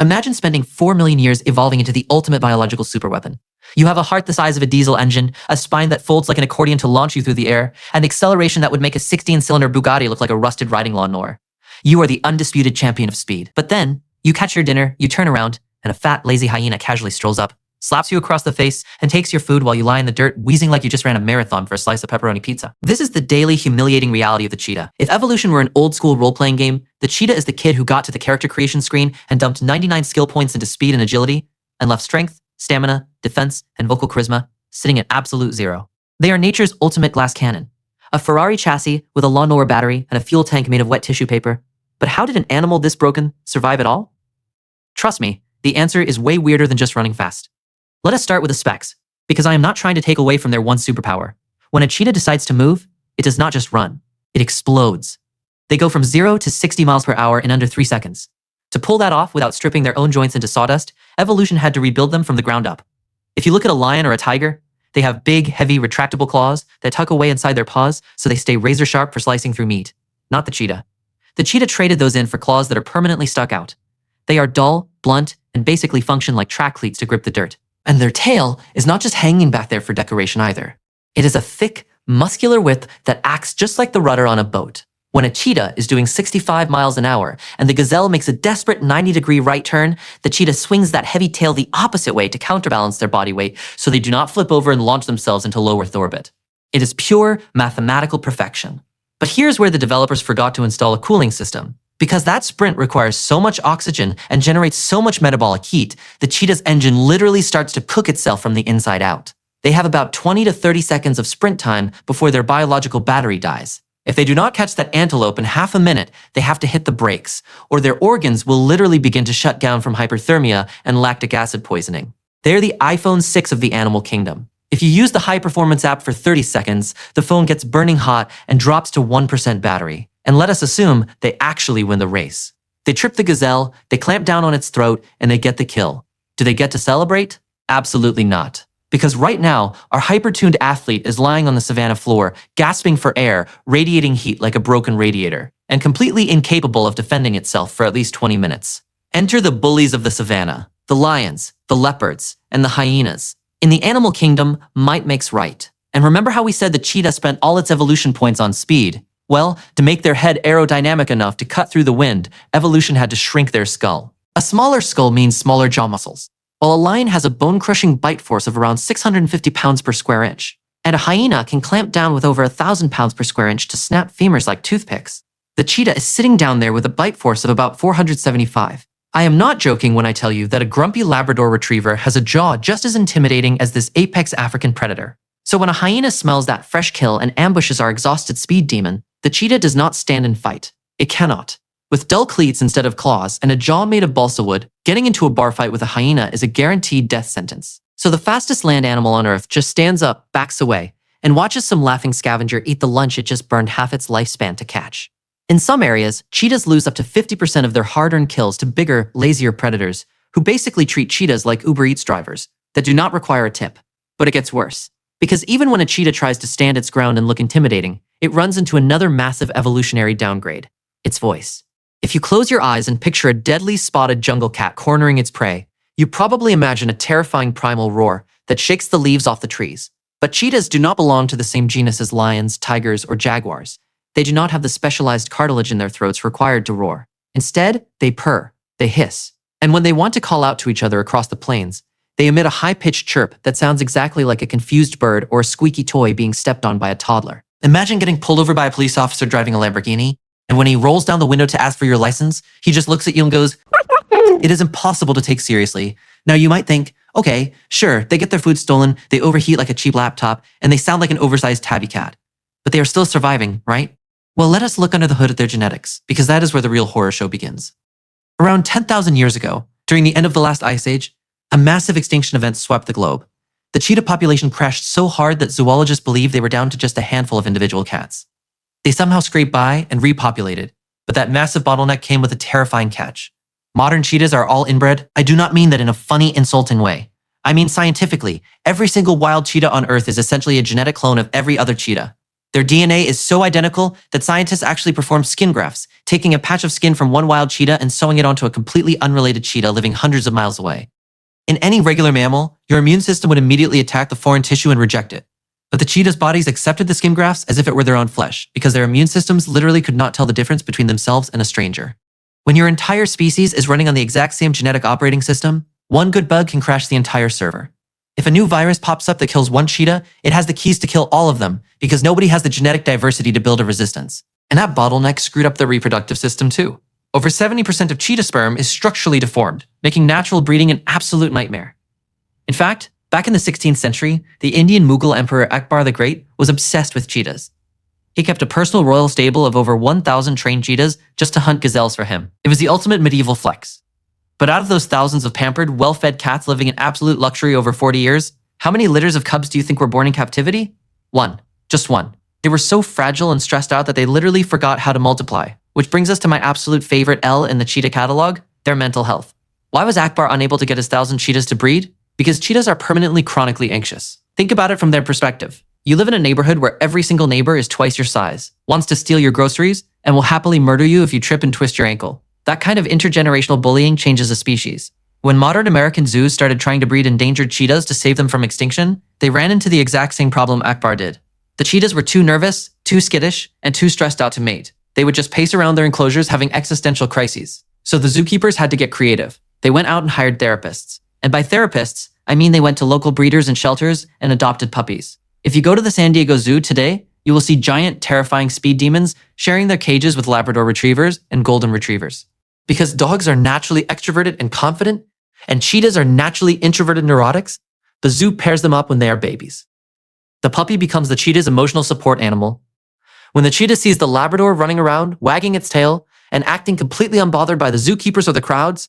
Imagine spending 4 million years evolving into the ultimate biological superweapon. You have a heart the size of a diesel engine, a spine that folds like an accordion to launch you through the air, and acceleration that would make a 16-cylinder Bugatti look like a rusted riding lawnmower. You are the undisputed champion of speed. But then, you catch your dinner, you turn around, and a fat, lazy hyena casually strolls up, slaps you across the face, and takes your food while you lie in the dirt, wheezing like you just ran a marathon for a slice of pepperoni pizza. This is the daily, humiliating reality of the cheetah. If evolution were an old-school role-playing game, the cheetah is the kid who got to the character creation screen and dumped 99 skill points into speed and agility, and left strength, stamina, defense, and vocal charisma sitting at absolute zero. They are nature's ultimate glass cannon. A Ferrari chassis with a lawnmower battery and a fuel tank made of wet tissue paper. But how did an animal this broken survive at all? Trust me, the answer is way weirder than just running fast. Let us start with the specs, because I am not trying to take away from their one superpower. When a cheetah decides to move, it does not just run, it explodes. They go from 0 to 60 miles per hour in under 3 seconds. To pull that off without stripping their own joints into sawdust, evolution had to rebuild them from the ground up. If you look at a lion or a tiger, they have big, heavy, retractable claws that tuck away inside their paws so they stay razor sharp for slicing through meat. Not the cheetah. The cheetah traded those in for claws that are permanently stuck out. They are dull, blunt, and basically function like track cleats to grip the dirt. And their tail is not just hanging back there for decoration either. It is a thick, muscular whip that acts just like the rudder on a boat. When a cheetah is doing 65 miles an hour and the gazelle makes a desperate 90-degree right turn, the cheetah swings that heavy tail the opposite way to counterbalance their body weight so they do not flip over and launch themselves into low Earth orbit. It is pure mathematical perfection. But here's where the developers forgot to install a cooling system. Because that sprint requires so much oxygen and generates so much metabolic heat, the cheetah's engine literally starts to cook itself from the inside out. They have about 20 to 30 seconds of sprint time before their biological battery dies. If they do not catch that antelope in half a minute, they have to hit the brakes, or their organs will literally begin to shut down from hyperthermia and lactic acid poisoning. They're the iPhone 6 of the animal kingdom. If you use the high-performance app for 30 seconds, the phone gets burning hot and drops to 1% battery. And let us assume they actually win the race. They trip the gazelle, they clamp down on its throat, and they get the kill. Do they get to celebrate? Absolutely not. Because right now, our hyper-tuned athlete is lying on the savannah floor, gasping for air, radiating heat like a broken radiator, and completely incapable of defending itself for at least 20 minutes. Enter the bullies of the savannah, the lions, the leopards, and the hyenas. In the animal kingdom, might makes right. And remember how we said the cheetah spent all its evolution points on speed? Well, to make their head aerodynamic enough to cut through the wind, evolution had to shrink their skull. A smaller skull means smaller jaw muscles, while a lion has a bone-crushing bite force of around 650 pounds per square inch, and a hyena can clamp down with over 1,000 pounds per square inch to snap femurs like toothpicks. The cheetah is sitting down there with a bite force of about 475. I am not joking when I tell you that a grumpy Labrador retriever has a jaw just as intimidating as this apex African predator. So when a hyena smells that fresh kill and ambushes our exhausted speed demon, the cheetah does not stand and fight. It cannot. With dull cleats instead of claws and a jaw made of balsa wood, getting into a bar fight with a hyena is a guaranteed death sentence. So the fastest land animal on Earth just stands up, backs away, and watches some laughing scavenger eat the lunch it just burned half its lifespan to catch. In some areas, cheetahs lose up to 50% of their hard-earned kills to bigger, lazier predators who basically treat cheetahs like Uber Eats drivers that do not require a tip. But it gets worse. Because even when a cheetah tries to stand its ground and look intimidating, it runs into another massive evolutionary downgrade: its voice. If you close your eyes and picture a deadly spotted jungle cat cornering its prey, you probably imagine a terrifying primal roar that shakes the leaves off the trees. But cheetahs do not belong to the same genus as lions, tigers, or jaguars. They do not have the specialized cartilage in their throats required to roar. Instead, they purr, they hiss. And when they want to call out to each other across the plains, they emit a high-pitched chirp that sounds exactly like a confused bird or a squeaky toy being stepped on by a toddler. Imagine getting pulled over by a police officer driving a Lamborghini, and when he rolls down the window to ask for your license, he just looks at you and goes, "It is impossible to take seriously." Now you might think, okay, sure, they get their food stolen, they overheat like a cheap laptop, and they sound like an oversized tabby cat. But they are still surviving, right? Well, let us look under the hood at their genetics, because that is where the real horror show begins. Around 10,000 years ago, during the end of the last ice age, a massive extinction event swept the globe. The cheetah population crashed so hard that zoologists believe they were down to just a handful of individual cats. They somehow scraped by and repopulated, but that massive bottleneck came with a terrifying catch. Modern cheetahs are all inbred. I do not mean that in a funny, insulting way. I mean scientifically, every single wild cheetah on Earth is essentially a genetic clone of every other cheetah. Their DNA is so identical that scientists actually perform skin grafts, taking a patch of skin from one wild cheetah and sewing it onto a completely unrelated cheetah living hundreds of miles away. In any regular mammal, your immune system would immediately attack the foreign tissue and reject it. But the cheetah's bodies accepted the skin grafts as if it were their own flesh, because their immune systems literally could not tell the difference between themselves and a stranger. When your entire species is running on the exact same genetic operating system, one good bug can crash the entire server. If a new virus pops up that kills one cheetah, it has the keys to kill all of them, because nobody has the genetic diversity to build a resistance. And that bottleneck screwed up their reproductive system too. Over 70% of cheetah sperm is structurally deformed, making natural breeding an absolute nightmare. In fact, back in the 16th century, the Indian Mughal Emperor Akbar the Great was obsessed with cheetahs. He kept a personal royal stable of over 1,000 trained cheetahs just to hunt gazelles for him. It was the ultimate medieval flex. But out of those thousands of pampered, well-fed cats living in absolute luxury over 40 years, how many litters of cubs do you think were born in captivity? One. Just one. They were so fragile and stressed out that they literally forgot how to multiply. Which brings us to my absolute favorite L in the cheetah catalog, their mental health. Why was Akbar unable to get his 1,000 cheetahs to breed? Because cheetahs are permanently chronically anxious. Think about it from their perspective. You live in a neighborhood where every single neighbor is twice your size, wants to steal your groceries, and will happily murder you if you trip and twist your ankle. That kind of intergenerational bullying changes a species. When modern American zoos started trying to breed endangered cheetahs to save them from extinction, they ran into the exact same problem Akbar did. The cheetahs were too nervous, too skittish, and too stressed out to mate. They would just pace around their enclosures having existential crises. So the zookeepers had to get creative. They went out and hired therapists. And by therapists, I mean they went to local breeders and shelters and adopted puppies. If you go to the San Diego Zoo today, you will see giant, terrifying speed demons sharing their cages with Labrador retrievers and golden retrievers. Because dogs are naturally extroverted and confident, and cheetahs are naturally introverted neurotics, the zoo pairs them up when they are babies. The puppy becomes the cheetah's emotional support animal. When the cheetah sees the Labrador running around, wagging its tail, and acting completely unbothered by the zookeepers or the crowds,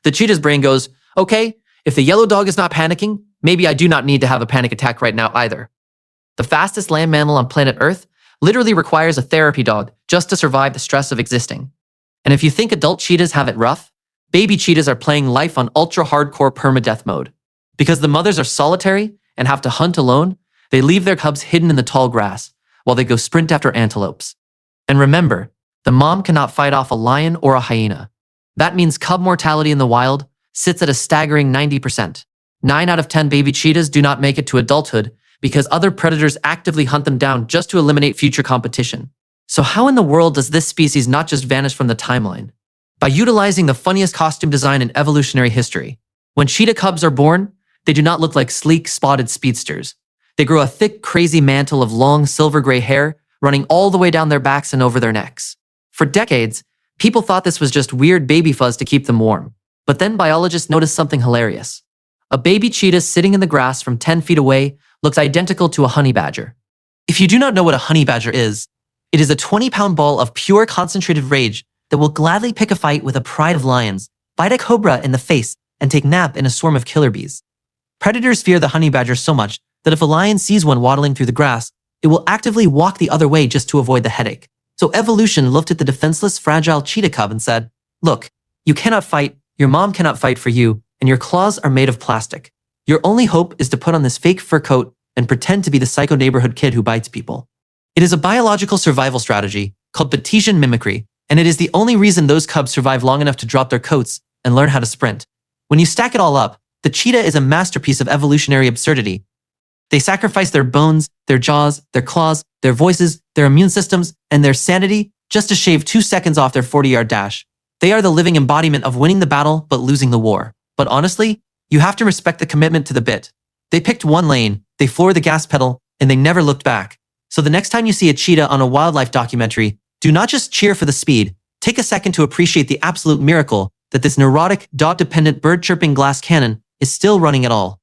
the cheetah's brain goes, okay, if the yellow dog is not panicking, maybe I do not need to have a panic attack right now either. The fastest land mammal on planet Earth literally requires a therapy dog just to survive the stress of existing. And if you think adult cheetahs have it rough, baby cheetahs are playing life on ultra-hardcore permadeath mode. Because the mothers are solitary and have to hunt alone, they leave their cubs hidden in the tall grass while they go sprint after antelopes. And remember, the mom cannot fight off a lion or a hyena. That means cub mortality in the wild sits at a staggering 90%. 9 out of 10 baby cheetahs do not make it to adulthood because other predators actively hunt them down just to eliminate future competition. So how in the world does this species not just vanish from the timeline? By utilizing the funniest costume design in evolutionary history. When cheetah cubs are born, they do not look like sleek, spotted speedsters. They grow a thick, crazy mantle of long, silver-gray hair running all the way down their backs and over their necks. For decades, people thought this was just weird baby fuzz to keep them warm. But then biologists noticed something hilarious. A baby cheetah sitting in the grass from 10 feet away looks identical to a honey badger. If you do not know what a honey badger is, it is a 20-pound ball of pure concentrated rage that will gladly pick a fight with a pride of lions, bite a cobra in the face, and take nap in a swarm of killer bees. Predators fear the honey badger so much that if a lion sees one waddling through the grass, it will actively walk the other way just to avoid the headache. So evolution looked at the defenseless, fragile cheetah cub and said, look, you cannot fight, your mom cannot fight for you, and your claws are made of plastic. Your only hope is to put on this fake fur coat and pretend to be the psycho neighborhood kid who bites people. It is a biological survival strategy called Batesian mimicry, and it is the only reason those cubs survive long enough to drop their coats and learn how to sprint. When you stack it all up, the cheetah is a masterpiece of evolutionary absurdity. They sacrifice their bones, their jaws, their claws, their voices, their immune systems, and their sanity just to shave 2 seconds off their 40-yard dash. They are the living embodiment of winning the battle but losing the war. But honestly, you have to respect the commitment to the bit. They picked one lane, they floored the gas pedal, and they never looked back. So the next time you see a cheetah on a wildlife documentary, do not just cheer for the speed. Take a second to appreciate the absolute miracle that this neurotic, dot-dependent bird-chirping glass cannon is still running at all.